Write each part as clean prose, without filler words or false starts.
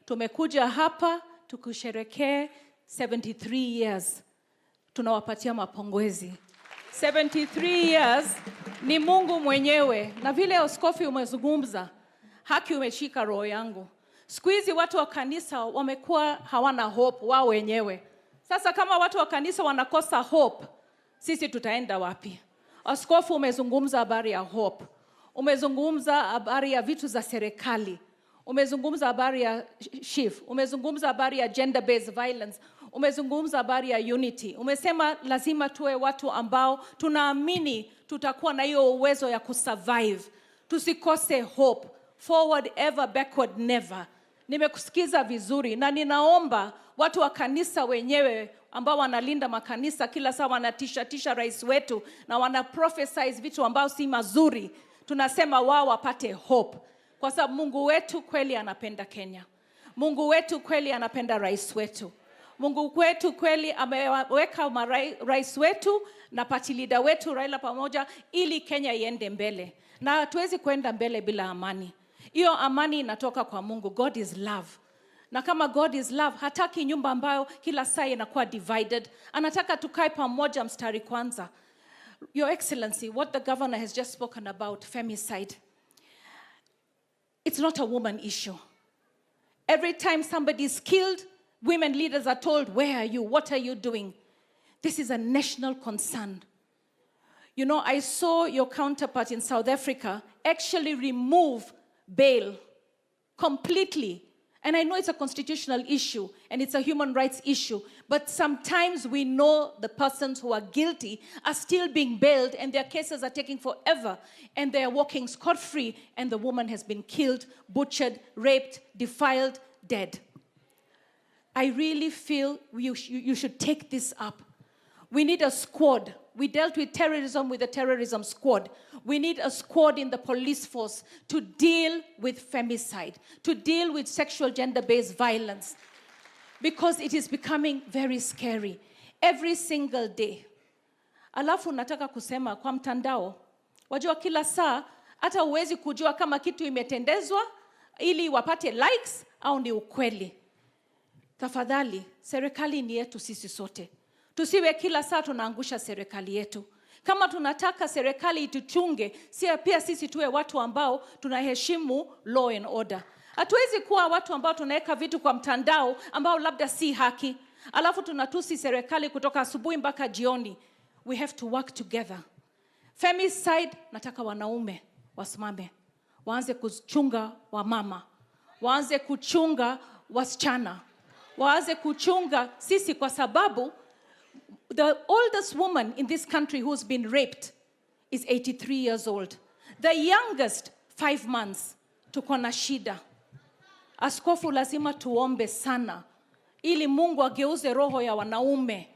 Tumekuja hapa tukusherekee 73 years. Tunawapatia mapongezi. 73 years ni Mungu mwenyewe. Na vile askofu umezungumza, haki umeshika roho yangu. Siku hizi watu wa kanisa wamekuwa hawana hope wao wenyewe. Sasa kama watu wa kanisa wanakosa hope, sisi tutaenda wapi? Askofu umezungumza habari ya hope. Umezungumza habari ya vitu za serikali. Umezungumza habari ya shift. Umezungumza habari ya gender based violence. Umezungumza habari ya unity. Umesema lazima tuwe watu ambao tunaamini tutakuwa na hiyo uwezo ya kusurvive. Tusikose hope. Forward ever, backward never. Nimekusikiza vizuri na ninaomba watu wa kanisa wenyewe ambao wanalinda makanisa kila saa wanatisha rais wetu na wanaprophesize vitu ambao si mazuri. Tunasema wao wapate hope. Kwa sababu Mungu wetu kweli anapenda Kenya. Mungu wetu kweli anapenda rais wetu. Mungu wetu kweli ameweka rais wetu na party leader wetu Raila pamoja ili Kenya iende mbele. Na hatuwezi kwenda mbele bila amani. Hiyo amani inatoka kwa Mungu. God is love. Na kama God is love, hataki nyumba ambayo kila saa inakuwa divided. Anataka tukae pamoja mstari kwanza. Your Excellency, what the governor has just spoken about, femicide. It's not a woman issue. Every time somebody is killed, women leaders are told, where are you? What are you doing? This is a national concern. You know, I saw your counterpart in South Africa actually remove bail completely. And I know it's a constitutional issue and it's a human rights issue, but sometimes we know the persons who are guilty are still being bailed and their cases are taking forever and they are walking scot-free and the woman has been killed, butchered, raped, defiled, dead. I really feel you should take this up. We need a squad. We dealt with terrorism with the terrorism squad. We need a squad in the police force to deal with femicide, to deal with sexual gender-based violence, because it is becoming very scary every single day. Alafu nataka kusema kwa mtandao, wajua kila saa, hata uwezi kujua kama kitu imetendezwa ili wapate likes au ni ukweli. Tafadhali, serikali ni yetu sisi sote. Tusiwe kila saa tunaangusha serikali yetu. Kama tunataka serikali ituchunge, pia sisi tuwe watu ambao tunaheshimu law and order. Hatuwezi kuwa watu ambao tunaweka vitu kwa mtandao ambao labda si haki. Alafu tunatusi serikali kutoka asubuhi mpaka jioni. We have to work together. Femicide, nataka wanaume wasimame. Waanze kuchunga wamama. Waanze kuchunga wasichana. Waanze kuchunga sisi kwa sababu the oldest woman in this country who's been raped is 83 years old. The youngest 5 months. Tuko na shida. Askofu lazima tuombe sana ili Mungu ageuze roho ya wanaume.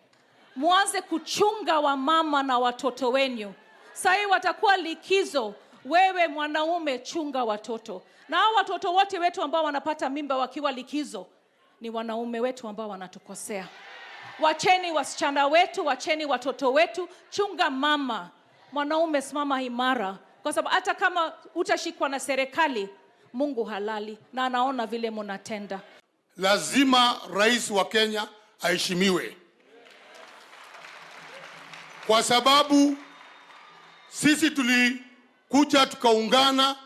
Muanze kuchunga wamama na watoto wenu. Sasa watakuwa likizo, wewe mwanaume chunga watoto. Na hao watoto wote wetu ambao wanapata mimba wakiwa likizo ni wanaume wetu ambao wanatukosea. Wacheni wasichana wetu, wacheni watoto wetu, chunga mama. Mwanaume simama imara. Kwa sababu hata kama utashikwa na serikali, Mungu halali na anaona vile mnatenda. Lazima rais wa Kenya aheshimiwe. Kwa sababu sisi tulikuja tukaungana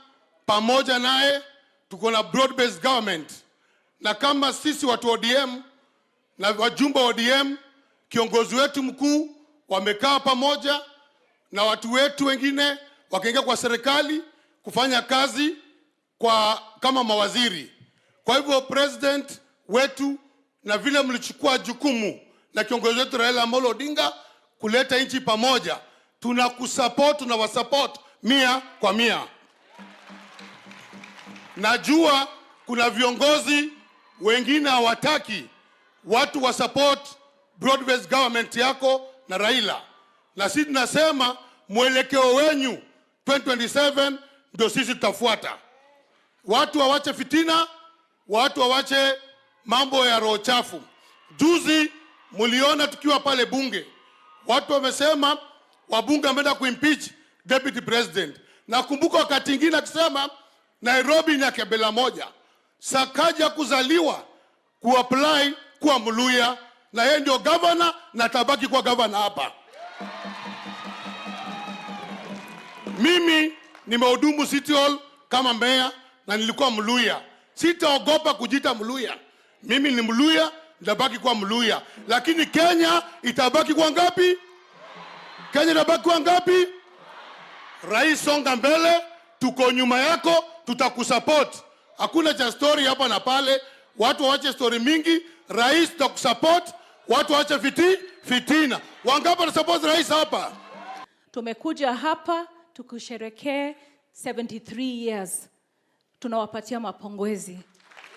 pamoja naye, tuko na broad based government. Na kama sisi watu ODM na wajumbe wa ODM, kiongozi wetu mkuu wamekaa pamoja na watu wetu wengine wakaingia kwa serikali kufanya kazi kama mawaziri. Kwa hivyo president wetu na vile mlichukua jukumu na kiongozi wetu Raila Amolo Odinga kuleta nchi pamoja, tunakusupport na wasupport 100%. Najua kuna viongozi wengine hawataki watu wa support broad based government yako na Raila. Na sisi tunasema mwelekeo wenyu 2027 ndio sisi tutafuata. Watu wawache fitina, watu wawache mambo ya roho chafu. Juzi muliona tukiwa pale bunge, watu wamesema wabunge wameenda kuimpeach deputy president. Na kumbuka wakati mwingine akisema Nairobi ni kabila moja. Sakaja kuzaliwa kuapply kuwa Mluya, na yeye ndio governor na tabaki kwa governor hapa. Mimi nimehudumu City Hall kama mayor na nilikuwa Mluya. Sitaogopa kujita Mluya. Mimi ni Mluya, nitabaki kwa Mluya. Lakini Kenya itabaki kwa ngapi? Kenya itabaki kwa ngapi? Rais, songa mbele, tuko nyuma yako, tutakusupport. Hakuna cha story hapa na pale. Watu waache story mingi. Rais, tutakusupport. Watu waache fitina. Wangapi wanasupport rais hapa? Tumekuja hapa tukusherekee 73 years. Tunawapatia mapongezi.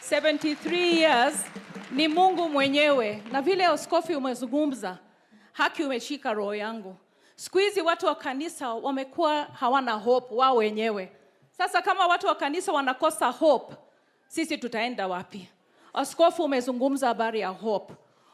73 years ni Mungu mwenyewe. Na vile askofu umezungumza, haki umeshika roho yangu. Siku hizi watu wa kanisa wamekuwa hawana hope wao wenyewe. Sasa kama watu wa kanisa wanakosa hope, sisi tutaenda wapi? Askofu umezungumza habari ya hope.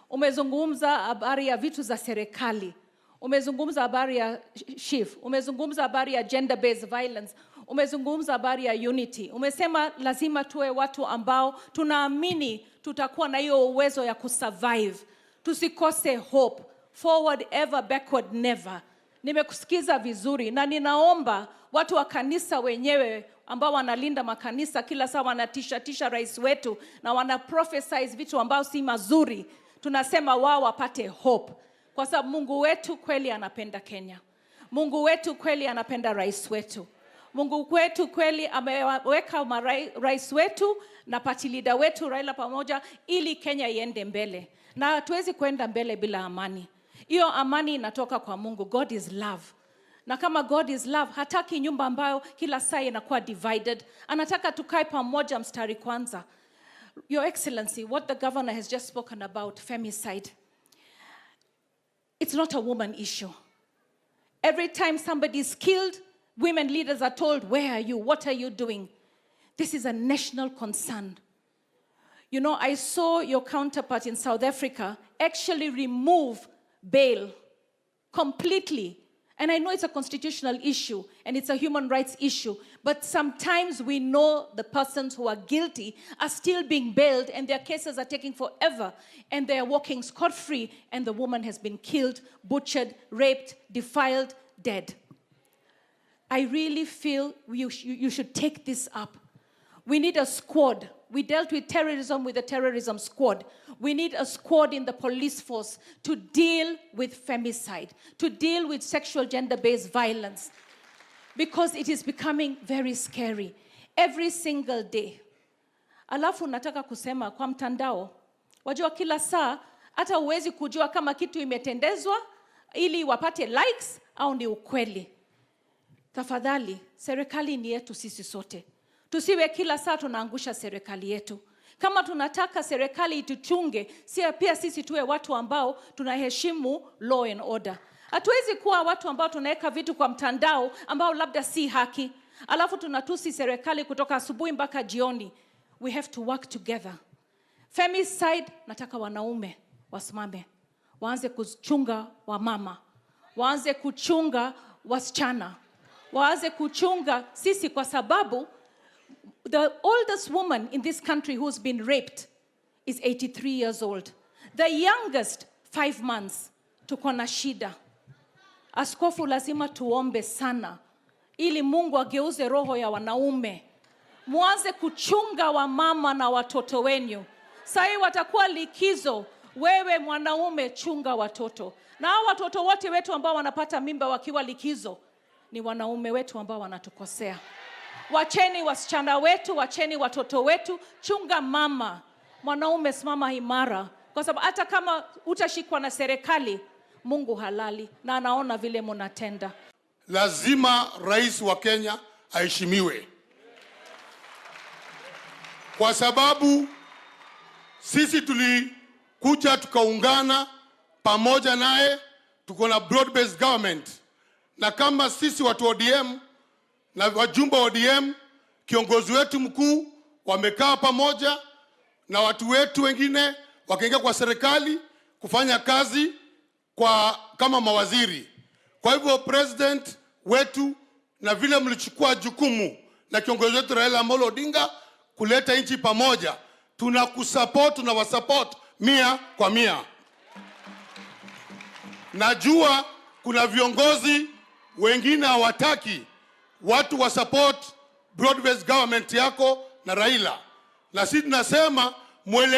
Umezungumza habari ya vitu za serikali. Umezungumza habari ya shift. Umezungumza habari ya gender based violence. Umezungumza habari ya unity. Umesema lazima tuwe watu ambao tunaamini tutakuwa na hiyo uwezo ya kusurvive. Tusikose hope. Forward ever, backward never. Nimekusikiza vizuri na ninaomba watu wa kanisa wenyewe ambao wanalinda makanisa kila saa wanatisha rais wetu na wana prophesize vitu ambao si mazuri. Tunasema wao wapate hope. Kwa sababu Mungu wetu kweli anapenda Kenya. Mungu wetu kweli anapenda rais wetu. Mungu wetu kweli ameweka rais wetu na party leader wetu Raila pamoja ili Kenya iende mbele. Na hatuwezi kwenda mbele bila amani. Hiyo amani inatoka kwa Mungu. God is love. Na kama God is love, hataki nyumba ambayo kila saa inakuwa divided. Anataka tukae pamoja mstari kwanza. Your Excellency, what the governor has just spoken about, femicide. It's not a woman issue. Every time somebody is killed, women leaders are told, where are you? What are you doing? This is a national concern. You know, I saw your counterpart in South Africa actually remove bail completely. And I know it's a constitutional issue and it's a human rights issue, but sometimes we know the persons who are guilty are still being bailed and their cases are taking forever and they are walking scot-free and the woman has been killed, butchered, raped, defiled, dead. I really feel you should take this up. We need a squad. We dealt with terrorism with the terrorism squad. We need a squad in the police force to deal with femicide, to deal with sexual gender-based violence, because it is becoming very scary every single day. Alafu nataka kusema kwa mtandao, wajua kila saa, hata uwezi kujua kama kitu imetendezwa ili wapate likes au ni ukweli. Tafadhali, serikali ni yetu sisi sote. Tusiwe kila saa tunaangusha serikali yetu. Kama tunataka serikali ituchunge, pia sisi tuwe watu ambao tunaheshimu law and order. Hatuwezi kuwa watu ambao tunaweka vitu kwa mtandao ambao labda si haki. Alafu tunatusi serikali kutoka asubuhi mpaka jioni. We have to work together. Femicide, nataka wanaume wasimame. Waanze kuchunga wamama. Waanze kuchunga wasichana. Waanze kuchunga sisi kwa sababu the oldest woman in this country who's been raped is 83 years old. The youngest 5 months. Tuko na shida. Askofu, lazima tuombe sana ili Mungu ageuze roho ya wanaume. Muanze kuchunga wamama na watoto wenyu. Sasa watakuwa likizo, wewe mwanaume chunga watoto. Na hao watoto wote wetu ambao wanapata mimba wakiwa likizo ni wanaume wetu ambao wanatukosea. Wacheni wasichana wetu, wacheni watoto wetu, chunga mama. Mwanaume simama imara. Kwa sababu hata kama utashikwa na serikali, Mungu halali na anaona vile mnatenda. Lazima rais wa Kenya aheshimiwe. Kwa sababu sisi tulikuja tukaungana pamoja naye, tuko na broad based government. Na kama sisi watu ODM na wajumbe wa ODM, kiongozi wetu mkuu wamekaa pamoja na watu wetu wengine wakaingia kwa serikali kufanya kazi kama mawaziri. Kwa hivyo president wetu na vile mlichukua jukumu na kiongozi wetu Raila Amolo Odinga kuleta nchi pamoja. Tunakusupport, tunawasupport 100%. Najua kuna viongozi wengine hawataki watu wa support broad based government yako na Raila, na sisi tunasema